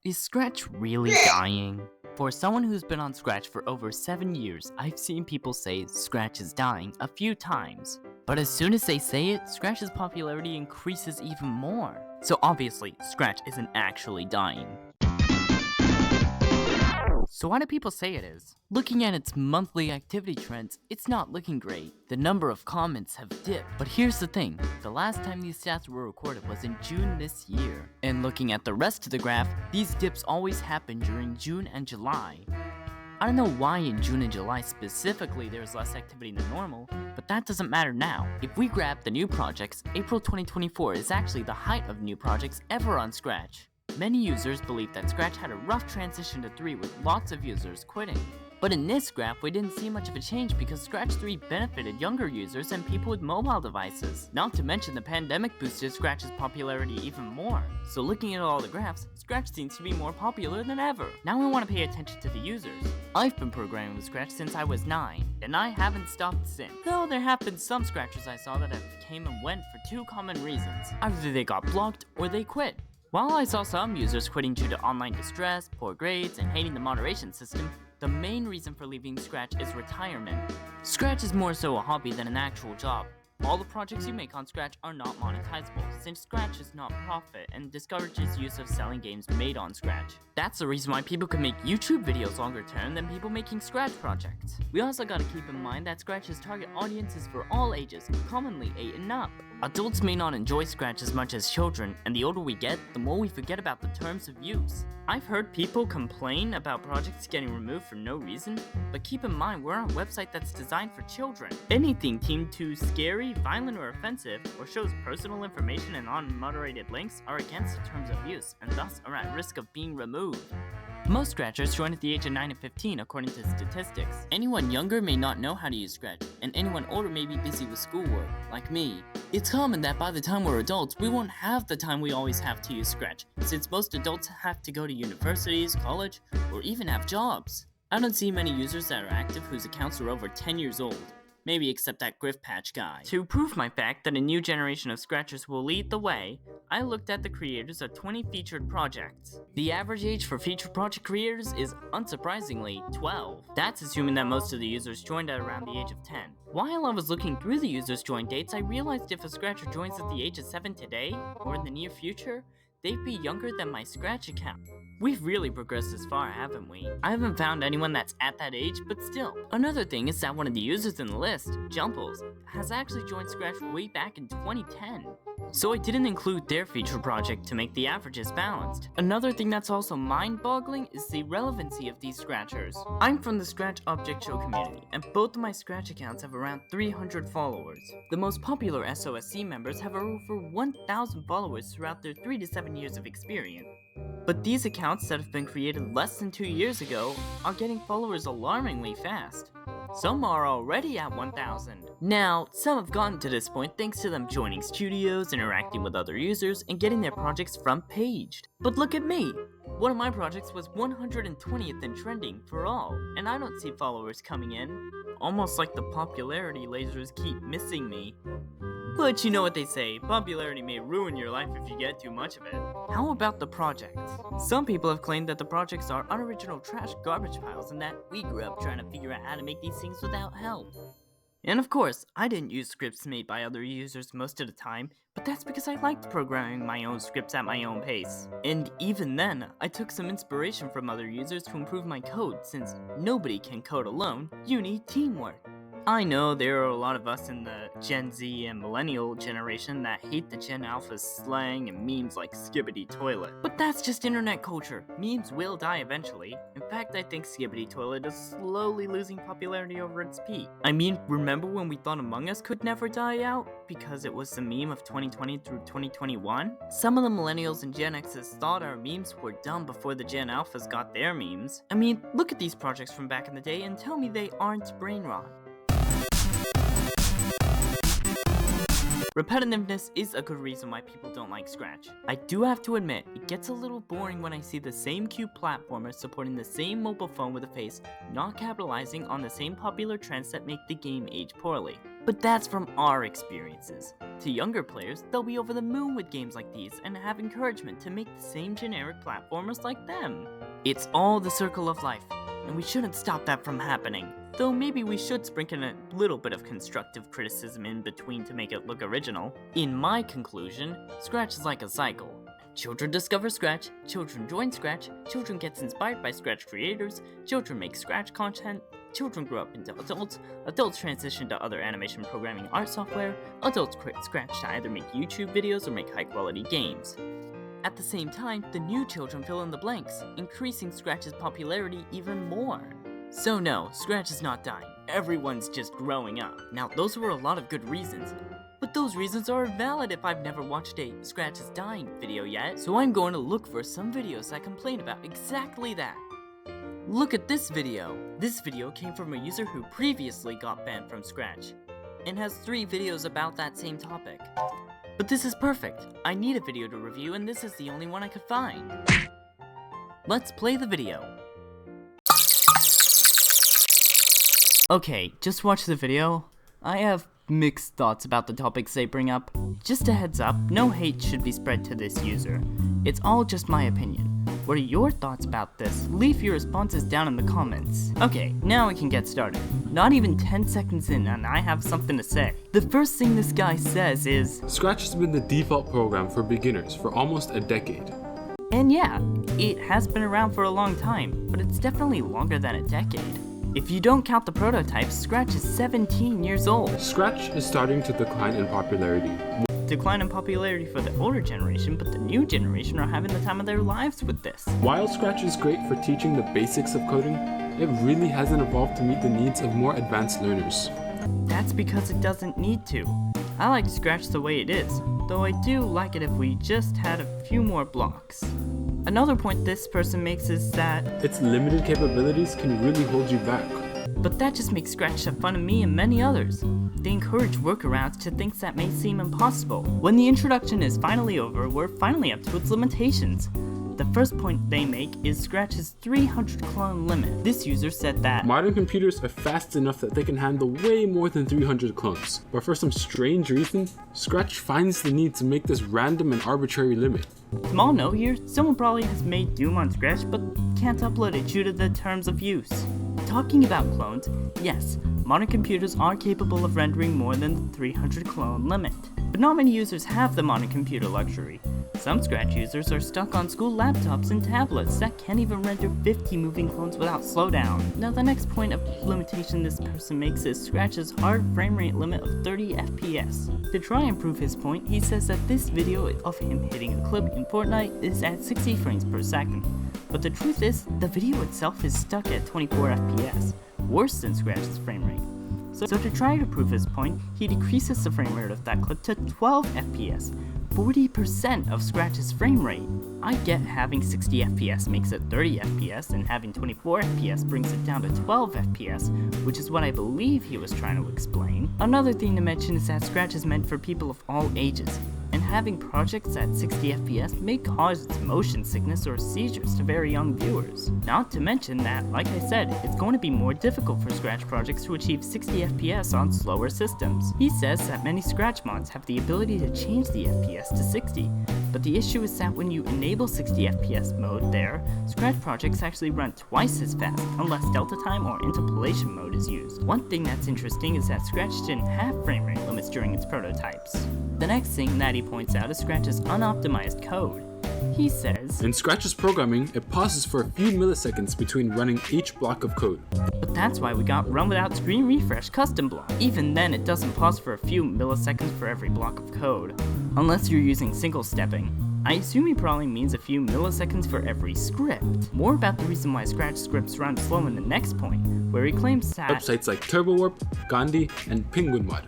Is Scratch really dying? For someone who's been on Scratch for over 7 years, I've seen people say Scratch is dying a few times. But as soon as they say it, Scratch's popularity increases even more. So obviously, Scratch isn't actually dying. So why do people say it is? Looking at its monthly activity trends, it's not looking great. The number of comments have dipped. But here's the thing, the last time these stats were recorded was in June this year. And looking at the rest of the graph, these dips always happen during June and July. I don't know why in June and July specifically there's less activity than normal, but that doesn't matter now. If we grab the new projects, April 2024 is actually the height of new projects ever on Scratch. Many users believe that Scratch had a rough transition to 3 with lots of users quitting. But in this graph, we didn't see much of a change because Scratch 3 benefited younger users and people with mobile devices. Not to mention the pandemic boosted Scratch's popularity even more. So looking at all the graphs, Scratch seems to be more popular than ever. Now we want to pay attention to the users. I've been programming with Scratch since I was 9, and I haven't stopped since. Though there have been some Scratchers I saw that have came and went for 2 common reasons. Either they got blocked or they quit. While I saw some users quitting due to online distress, poor grades, and hating the moderation system, the main reason for leaving Scratch is retirement. Scratch is more so a hobby than an actual job. All the projects you make on Scratch are not monetizable, since Scratch is not profit and discourages use of selling games made on Scratch. That's the reason why people can make YouTube videos longer term than people making Scratch projects. We also gotta keep in mind that Scratch's target audience is for all ages, commonly 8 and up. Adults may not enjoy Scratch as much as children, and the older we get, the more we forget about the terms of use. I've heard people complain about projects getting removed for no reason, but keep in mind we're on a website that's designed for children. Anything deemed too scary, violent, or offensive, or shows personal information and unmoderated links are against the terms of use, and thus are at risk of being removed. Most Scratchers join at the age of 9 and 15 according to statistics. Anyone younger may not know how to use Scratch, and anyone older may be busy with schoolwork, like me. It's common that by the time we're adults, we won't have the time we always have to use Scratch, since most adults have to go to universities, college, or even have jobs. I don't see many users that are active whose accounts are over 10 years old. Maybe except that Griff Patch guy. To prove my fact that a new generation of Scratchers will lead the way, I looked at the creators of 20 featured projects. The average age for featured project creators is, unsurprisingly, 12. That's assuming that most of the users joined at around the age of 10. While I was looking through the users' join dates, I realized if a Scratcher joins at the age of 7 today, or in the near future, they'd be younger than my Scratch account. We've really progressed this far, haven't we? I haven't found anyone that's at that age, but still. Another thing is that one of the users in the list, Jumples, has actually joined Scratch way back in 2010. So I didn't include their feature project to make the averages balanced. Another thing that's also mind-boggling is the relevancy of these Scratchers. I'm from the Scratch Object Show community, and both of my Scratch accounts have around 300 followers. The most popular SOSC members have over 1,000 followers throughout their 3 to 7 years of experience. But these accounts that have been created less than 2 years ago are getting followers alarmingly fast. Some are already at 1,000. Now, some have gotten to this point thanks to them joining studios, interacting with other users, and getting their projects front-paged. But look at me! One of my projects was 120th in trending for all, and I don't see followers coming in. Almost like the popularity lasers keep missing me. But you know what they say, popularity may ruin your life if you get too much of it. How about the projects? Some people have claimed that the projects are unoriginal trash garbage piles and that we grew up trying to figure out how to make these things without help. And of course, I didn't use scripts made by other users most of the time, but that's because I liked programming my own scripts at my own pace. And even then, I took some inspiration from other users to improve my code, since nobody can code alone, you need teamwork. I know there are a lot of us in the Gen Z and Millennial generation that hate the Gen Alpha's slang and memes like Skibbity Toilet. But that's just internet culture. Memes will die eventually. In fact, I think Skibbity Toilet is slowly losing popularity over its peak. I mean, remember when we thought Among Us could never die out? Because it was the meme of 2020 through 2021? Some of the Millennials and Gen X's thought our memes were dumb before the Gen Alphas got their memes. I mean, look at these projects from back in the day and tell me they aren't brain rot. Repetitiveness is a good reason why people don't like Scratch. I do have to admit, it gets a little boring when I see the same cute platformer supporting the same mobile phone with a face, not capitalizing on the same popular trends that make the game age poorly. But that's from our experiences. To younger players, they'll be over the moon with games like these and have encouragement to make the same generic platformers like them. It's all the circle of life, and we shouldn't stop that from happening. Though maybe we should sprinkle in a little bit of constructive criticism in between to make it look original. In my conclusion, Scratch is like a cycle. Children discover Scratch, children join Scratch, children gets inspired by Scratch creators, children make Scratch content, children grow up into adults, adults transition to other animation programming art software, adults quit Scratch to either make YouTube videos or make high quality games. At the same time, the new children fill in the blanks, increasing Scratch's popularity even more. So no, Scratch is not dying, everyone's just growing up. Now those were a lot of good reasons, but those reasons are valid if I've never watched a Scratch is dying video yet, so I'm going to look for some videos that complain about exactly that. Look at this video. This video came from a user who previously got banned from Scratch, and has 3 videos about that same topic. But this is perfect. I need a video to review and this is the only one I could find. Let's play the video. Okay, just watch the video. I have mixed thoughts about the topics they bring up. Just a heads up, no hate should be spread to this user. It's all just my opinion. What are your thoughts about this? Leave your responses down in the comments. Okay, now we can get started. Not even 10 seconds in and I have something to say. The first thing this guy says is, Scratch has been the default program for beginners for almost a decade. And yeah, it has been around for a long time, but it's definitely longer than a decade. If you don't count the prototypes, Scratch is 17 years old. Scratch is starting to decline in popularity. Decline in popularity for the older generation, but the new generation are having the time of their lives with this. While Scratch is great for teaching the basics of coding, it really hasn't evolved to meet the needs of more advanced learners. That's because it doesn't need to. I like Scratch the way it is, though I do like it if we just had a few more blocks. Another point this person makes is that its limited capabilities can really hold you back. But that just makes Scratch fun of me and many others. They encourage workarounds to things that may seem impossible. When the introduction is finally over, we're finally up to its limitations. The first point they make is Scratch's 300 clone limit. This user said that modern computers are fast enough that they can handle way more than 300 clones, but for some strange reason, Scratch finds the need to make this random and arbitrary limit. Small note here, someone probably has made Doom on Scratch but can't upload it due to the terms of use. Talking about clones, yes, modern computers are capable of rendering more than the 300 clone limit, but not many users have the modern computer luxury. Some Scratch users are stuck on school laptops and tablets that can't even render 50 moving clones without slowdown. Now the next point of limitation this person makes is Scratch's hard frame rate limit of 30 FPS. To try and prove his point, he says that this video of him hitting a clip in Fortnite is at 60 frames per second. But the truth is, the video itself is stuck at 24 FPS, worse than Scratch's frame rate. So to try to prove his point, he decreases the frame rate of that clip to 12 FPS, 40% of Scratch's frame rate. I get having 60 FPS makes it 30 FPS and having 24 FPS brings it down to 12 FPS, which is what I believe he was trying to explain. Another thing to mention is that Scratch is meant for people of all ages, and having projects at 60 FPS may cause motion sickness or seizures to very young viewers. Not to mention that, like I said, it's going to be more difficult for Scratch projects to achieve 60 FPS on slower systems. He says that many Scratch mods have the ability to change the FPS to 60, but the issue is that when you enable 60 FPS mode there, Scratch projects actually run twice as fast unless delta time or interpolation mode is used. One thing that's interesting is that Scratch didn't have frame rate limits during its prototypes. The next thing that he points out is Scratch's unoptimized code. He says, in Scratch's programming, it pauses for a few milliseconds between running each block of code. But that's why we got run without screen refresh custom block. Even then, it doesn't pause for a few milliseconds for every block of code, unless you're using single stepping. I assume he probably means a few milliseconds for every script. More about the reason why Scratch scripts run slow in the next point, where he claims that websites like TurboWarp, Gandhi, and Penguin Mod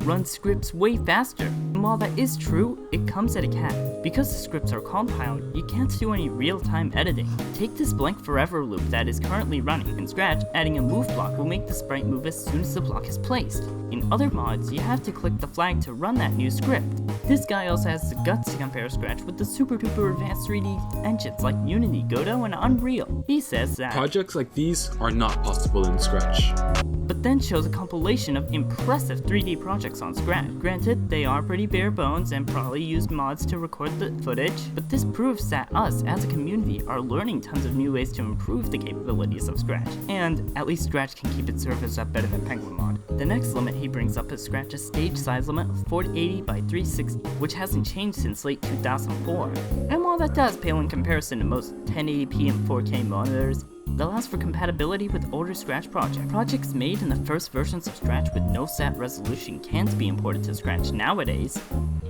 run scripts way faster. And while that is true, it comes at a cap. Because the scripts are compiled, you can't do any real-time editing. Take this blank forever loop that is currently running in Scratch, adding a move block will make the sprite move as soon as the block is placed. In other mods, you have to click the flag to run that new script. This guy also has the guts to compare Scratch with the super duper advanced 3D engines like Unity, Godot, and Unreal. He says that projects like these are not possible in Scratch, but then shows a compilation of impressive 3D projects on Scratch. Granted, they are pretty bare bones and probably used mods to record the footage, but this proves that us, as a community, are learning tons of new ways to improve the capabilities of Scratch, and at least Scratch can keep its servers up better than Penguin Mod. The next limit he brings up is Scratch's stage size limit of 480 by 360, which hasn't changed since late 2004. And while that does pale in comparison to most 1080p and 4K monitors, that allows for compatibility with older Scratch projects. Projects made in the first versions of Scratch with no set resolution can't be imported to Scratch nowadays,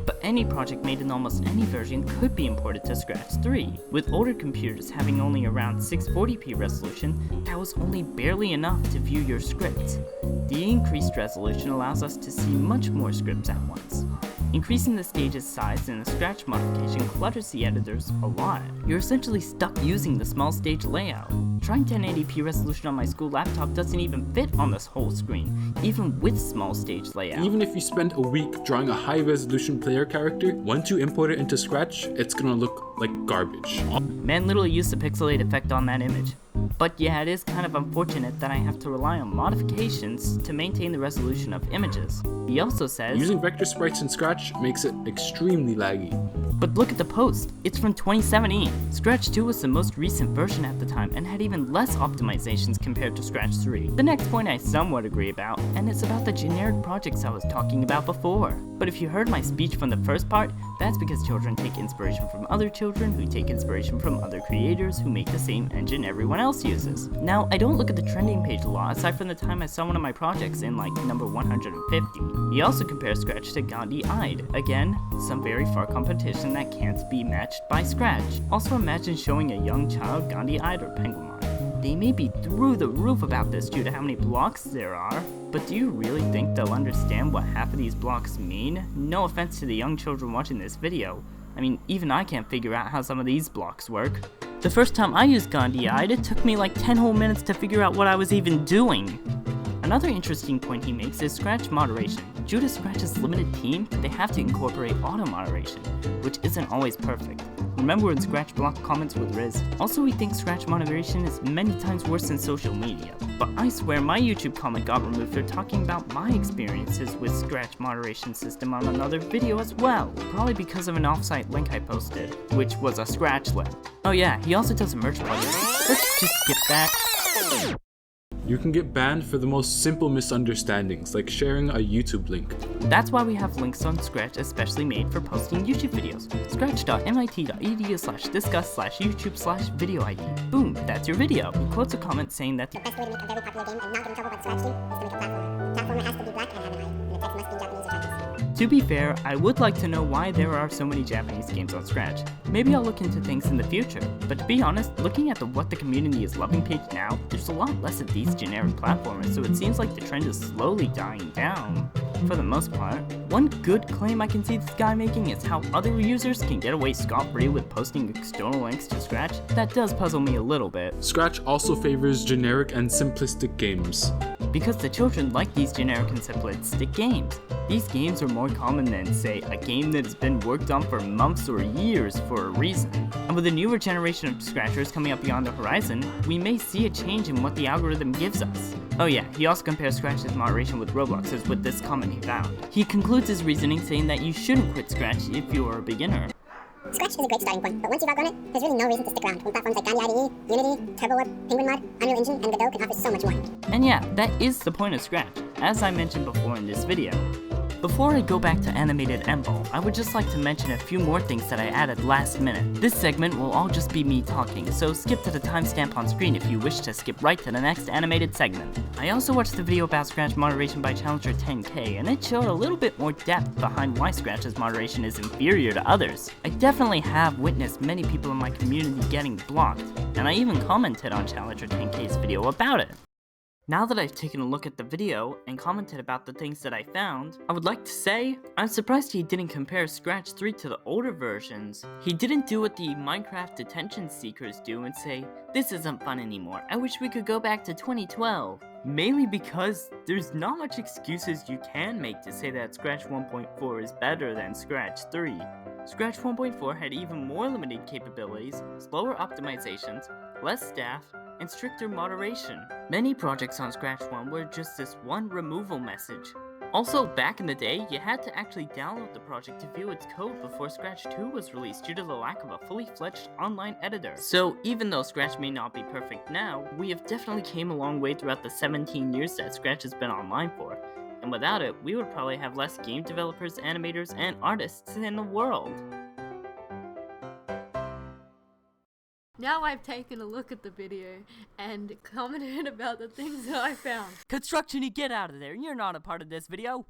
but any project made in almost any version could be imported to Scratch 3. With older computers having only around 640p resolution, that was only barely enough to view your scripts. The increased resolution allows us to see much more scripts at once. Increasing the stage's size in a Scratch modification clutters the editors a lot. You're essentially stuck using the small stage layout. Trying 1080p resolution on my school laptop doesn't even fit on this whole screen, even with small stage layout. Even if you spend a week drawing a high resolution player character, once you import it into Scratch, it's gonna look like garbage. Man literally used the pixelate effect on that image. But yeah, it is kind of unfortunate that I have to rely on modifications to maintain the resolution of images. He also says, using vector sprites in Scratch makes it extremely laggy. But look at the post, it's from 2017. Scratch 2 was the most recent version at the time and had even less optimizations compared to Scratch 3. The next point I somewhat agree about, and it's about the generic projects I was talking about before. But if you heard my speech from the first part, that's because children take inspiration from other children who take inspiration from other creators who make the same engine everyone else uses. Now, I don't look at the trending page a lot aside from the time I saw one of my projects in like number 150. He also compares Scratch to Gandhi-eyed. Again, some very far competition that can't be matched by Scratch. Also imagine showing a young child Gandhi-eyed or Penguin Mod. They may be through the roof about this due to how many blocks there are, but do you really think they'll understand what half of these blocks mean? No offense to the young children watching this video. I mean, even I can't figure out how some of these blocks work. The first time I used Gandhi-eyed, it took me like 10 whole minutes to figure out what I was even doing. Another interesting point he makes is Scratch moderation. Due to Scratch's limited team, they have to incorporate auto moderation, which isn't always perfect. Remember when Scratch blocked comments with Riz? Also, we think Scratch moderation is many times worse than social media. But I swear my YouTube comment got removed for talking about my experiences with Scratch moderation system on another video as well. Probably because of an offsite link I posted, which was a Scratch link. Oh yeah, he also does a merch project. Let's just skip that. You can get banned for the most simple misunderstandings, like sharing a YouTube link. That's why we have links on Scratch especially made for posting YouTube videos. Scratch.mit.edu/discuss/YouTube/video ID. Boom, that's your video. He quotes a comment saying that the best way to make a very popular game and not get in trouble by the Scratch team is to make a platformer. Platformer has to be black and have an eye, and the text must be Japanese or Chinese. To be fair, I would like to know why there are so many Japanese games on Scratch. Maybe I'll look into things in the future, but to be honest, looking at the What the Community is Loving page now, there's a lot less of these generic platformers, so it seems like the trend is slowly dying down. For the most part, one good claim I can see this guy making is how other users can get away scot-free with posting external links to Scratch. That does puzzle me a little bit. Scratch also favors generic and simplistic games, because the children like these generic and simplistic games. These games are more common than, say, a game that has been worked on for months or years for a reason. And with a newer generation of Scratchers coming up beyond the horizon, we may see a change in what the algorithm gives us. Oh yeah, he also compares Scratch's moderation with Roblox's with this comment he found. He concludes his reasoning saying that you shouldn't quit Scratch if you are a beginner. Scratch is a great starting point, but once you've outgrown it, there's really no reason to stick around when platforms like Gandhi IDE, Unity, TurboWarp, Penguin Mod, Unreal Engine, and Godot can offer so much more. And yeah, that is the point of Scratch, as I mentioned before in this video. Before I go back to animated Embol, I would just like to mention a few more things that I added last minute. This segment will all just be me talking, so skip to the timestamp on screen if you wish to skip right to the next animated segment. I also watched the video about Scratch moderation by Challenger 10K, and it showed a little bit more depth behind why Scratch's moderation is inferior to others. I definitely have witnessed many people in my community getting blocked, and I even commented on Challenger 10K's video about it. Now that I've taken a look at the video and commented about the things that I found, I would like to say, I'm surprised he didn't compare Scratch 3 to the older versions. He didn't do what the Minecraft detention seekers do and say, this isn't fun anymore, I wish we could go back to 2012. Mainly because there's not much excuses you can make to say that Scratch 1.4 is better than Scratch 3. Scratch 1.4 had even more limited capabilities, slower optimizations, less staff, and stricter moderation. Many projects on Scratch 1 were just this one removal message. Also, back in the day, you had to actually download the project to view its code before Scratch 2 was released due to the lack of a fully fledged online editor. So even though Scratch may not be perfect now, we have definitely came a long way throughout the 17 years that Scratch has been online for. And without it, we would probably have less game developers, animators, and artists in the world. Now I've taken a look at the video and commented about the things that I found. Construction, you get out of there. You're not a part of this video.